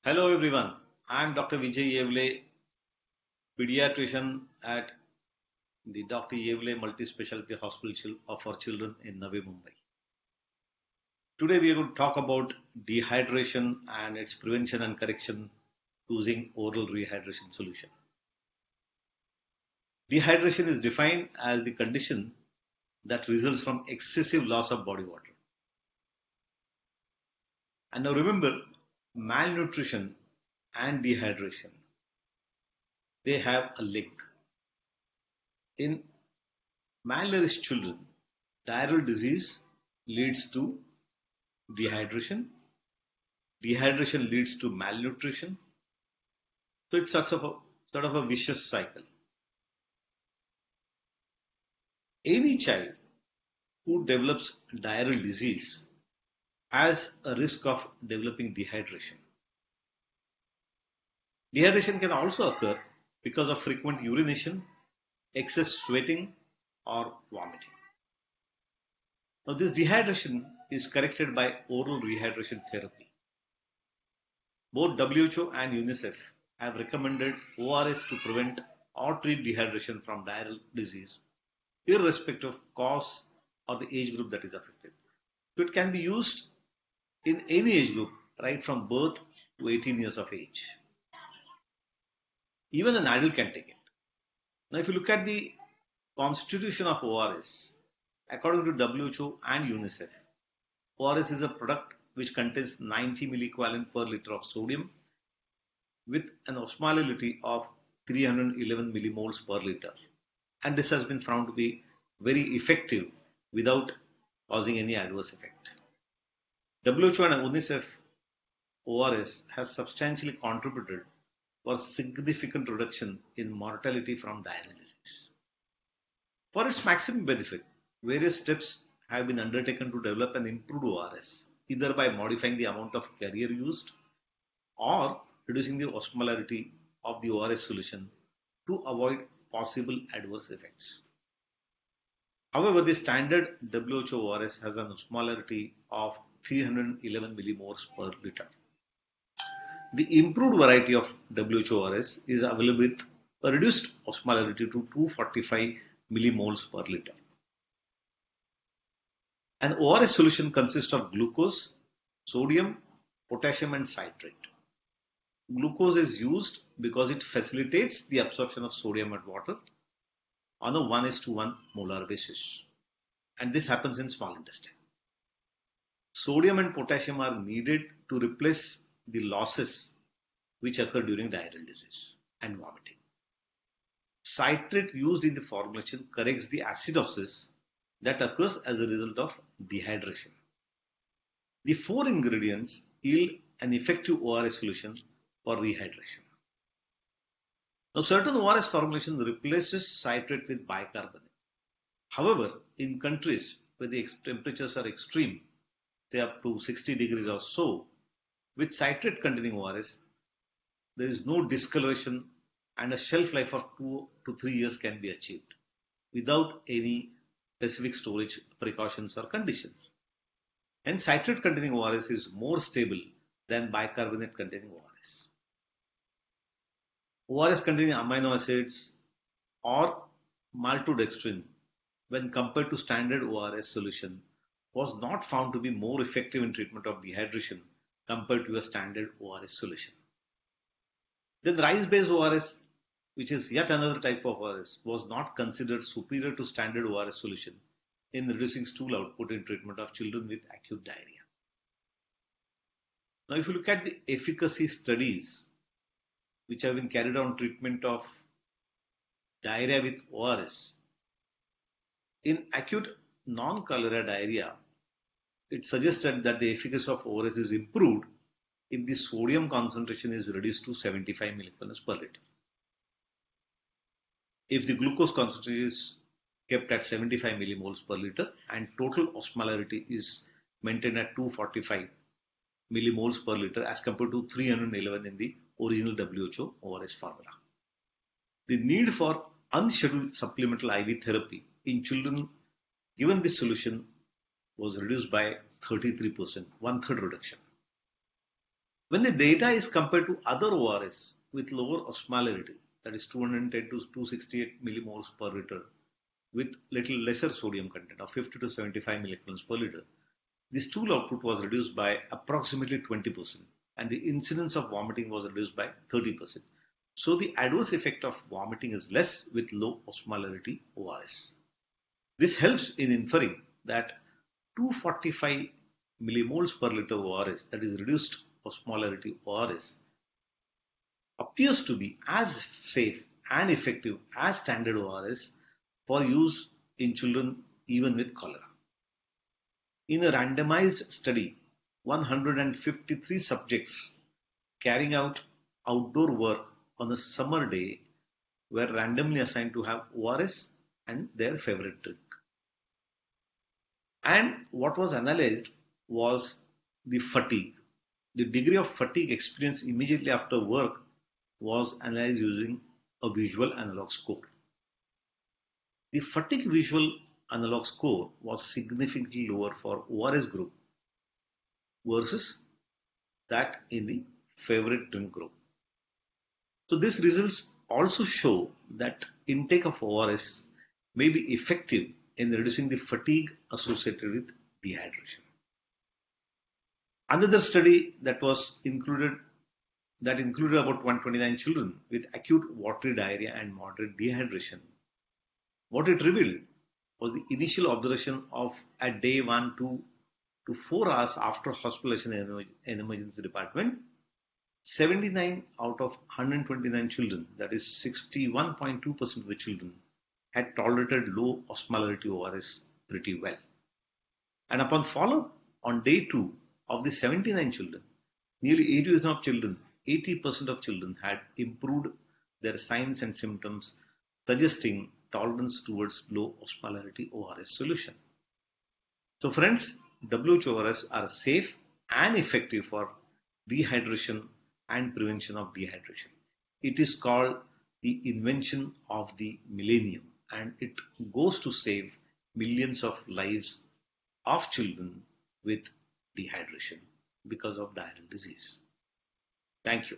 Hello everyone, I am Dr. Vijay Yevle, pediatrician at the Dr. Yevle Multi-Specialty Hospital for Children in Navi Mumbai. Today we are going to talk about dehydration and its prevention and correction using oral rehydration solution. Dehydration is defined as the condition that results from excessive loss of body water. And now remember, malnutrition and dehydration, they have a link. In malnourished children, diarrheal disease leads to dehydration. Dehydration leads to malnutrition. So it's sort of a vicious cycle. Any child who develops diarrheal disease has a risk of developing dehydration. Dehydration can also occur because of frequent urination, excess sweating, or vomiting. Now, this dehydration is corrected by oral rehydration therapy. Both WHO and UNICEF have recommended ORS to prevent or treat dehydration from diarrheal disease, irrespective of cause or the age group that is affected. So it can be used in any age group, right from birth to 18 years of age. Even an adult can take it. Now, if you look at the constitution of ORS, according to WHO and UNICEF, ORS is a product which contains 90 milliequivalent per liter of sodium with an osmolality of 311 millimoles per liter. And this has been found to be very effective without causing any adverse effect. WHO and UNICEF ORS has substantially contributed for significant reduction in mortality from diarrheal disease. For its maximum benefit, various steps have been undertaken to develop an improved ORS, either by modifying the amount of carrier used or reducing the osmolarity of the ORS solution to avoid possible adverse effects. However, the standard WHO ORS has an osmolarity of 311 millimoles per liter. The improved variety of WHO ORS is available with a reduced osmolarity to 245 millimoles per liter. An ORS solution consists of glucose, sodium, potassium, and citrate. Glucose is used because it facilitates the absorption of sodium and water on a 1:1 molar basis, and this happens in small intestine. Sodium and potassium are needed to replace the losses which occur during diarrheal disease and vomiting. Citrate used in the formulation corrects the acidosis that occurs as a result of dehydration. The four ingredients yield an effective ORS solution for rehydration. Now, certain ORS formulation replaces citrate with bicarbonate. However, in countries where the temperatures are extreme, say up to 60 degrees or so, with citrate containing ORS, there is no discoloration and a shelf life of 2 to 3 years can be achieved without any specific storage precautions or conditions. And citrate containing ORS is more stable than bicarbonate containing ORS. ORS containing amino acids or maltodextrin, when compared to standard ORS solution, was not found to be more effective in treatment of dehydration compared to a standard ORS solution. Then rice-based ORS, which is yet another type of ORS, was not considered superior to standard ORS solution in reducing stool output in treatment of children with acute diarrhea. Now, if you look at the efficacy studies which have been carried on treatment of diarrhea with ORS, in acute non-cholera diarrhea, it suggested that the efficacy of ORS is improved if the sodium concentration is reduced to 75 milligrams per liter. If the glucose concentration is kept at 75 millimoles per liter and total osmolarity is maintained at 245 millimoles per liter as compared to 311 in the original WHO ORS formula. The need for unscheduled supplemental IV therapy in children given this solution was reduced by 33%, one-third reduction. When the data is compared to other ORS with lower osmolarity, that is 210 to 268 millimoles per liter, with little lesser sodium content of 50 to 75 milligrams per liter, the stool output was reduced by approximately 20%, and the incidence of vomiting was reduced by 30%. So the adverse effect of vomiting is less with low osmolarity ORS. This helps in inferring that 245 millimoles per liter ORS, that is reduced osmolarity ORS, appears to be as safe and effective as standard ORS for use in children even with cholera. In a randomized study, 153 subjects carrying out outdoor work on a summer day were randomly assigned to have ORS and their favorite drink. And what was analyzed was the fatigue. The degree of fatigue experienced immediately after work was analyzed using a visual analog score. The fatigue visual analog score was significantly lower for ORS group versus that in the favorite drink group. So these results also show that intake of ORS may be effective in reducing the fatigue associated with dehydration. Another study that included about 129 children with acute watery diarrhea and moderate dehydration. What it revealed was the initial observation of at day 1, 2 to 4 hours after hospitalization in emergency department, 79 out of 129 children, that is 61.2% of the children, had tolerated low osmolarity ORS pretty well. And upon follow-up on day 2 of the 79 children, nearly 80% of children had improved their signs and symptoms, suggesting tolerance towards low osmolarity ORS solution. So friends, WHORS are safe and effective for dehydration and prevention of dehydration. It is called the invention of the millennium, and it goes to save millions of lives of children with dehydration because of diarrheal disease. Thank you.